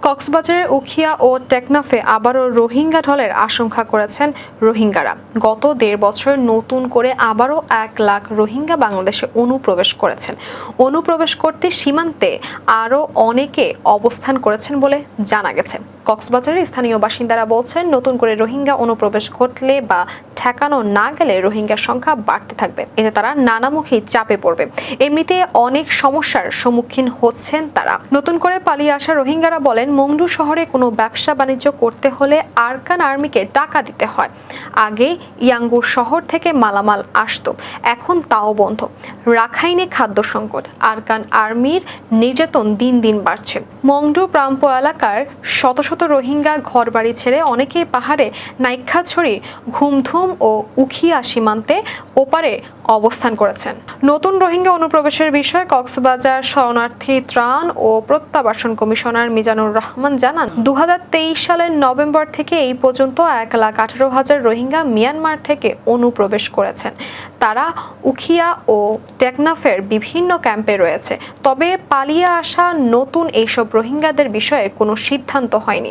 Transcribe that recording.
কক্সবাজারের উখিয়া ও টেকনাফে আবারও রোহিঙ্গা ঢলের আশঙ্কা করেছেন রোহিঙ্গারা। গত ১.৫ বছর নতুন করে আবারও ১ লাখ রোহিঙ্গা বাংলাদেশে অনুপ্রবেশ করেছেন। অনুপ্রবেশ করতে সীমান্তে আরও অনেকে অবস্থান করেছেন বলে জানা গেছে। কক্সবাজারের স্থানীয় বাসিন্দারা বলছেন, নতুন করে রোহিঙ্গা অনুপ্রবেশ ঘটলে বা ঠেকানো না গেলে রোহিঙ্গার সংখ্যা বাড়তে থাকবে। এতে তারা নানামুখী চাপে পড়বে। এমনিতে অনেক সমস্যার সম্মুখীন হচ্ছেন তারা। নতুন করে পালিয়ে আসা রোহিঙ্গারা বলেন, মংডু শহরে কোনো ব্যবসা বাণিজ্য করতে হলে আরকান আর্মিকে টাকা দিতে হয়। আগে ইয়াঙ্গুর শহর থেকে মালামাল আসতো, এখন তাও বন্ধ। রাখাইনে খাদ্য সংকট, আরকান আর্মির নির্যাতন দিন দিন বাড়ছে। মংডু প্রাম্প এলাকার শত শত রোহিঙ্গা ঘরবাড়ি ছেড়ে অনেকেই পাহাড়ে নাইক্ষ্যংছড়ি, ঘুমধুম ও উখিয়া সীমান্তে ওপারে অবস্থান করেছেন। নতুন রোহিঙ্গা অনুপ্রবেশের বিষয়ে কক্সবাজার শরণার্থী ত্রাণ ও প্রত্যাবাসন কমিশনার মিজানুর রহমান জানান, ২০২৩ সালের নভেম্বর থেকে এই পর্যন্ত ১,১৮,০০০ রোহিঙ্গা মিয়ানমার থেকে অনুপ্রবেশ করেছেন। তারা উখিয়া ও টেকনাফের বিভিন্ন ক্যাম্পে রয়েছে। তবে পালিয়ে আসা নতুন এইসব রোহিঙ্গাদের বিষয়ে কোনো সিদ্ধান্ত হয়নি।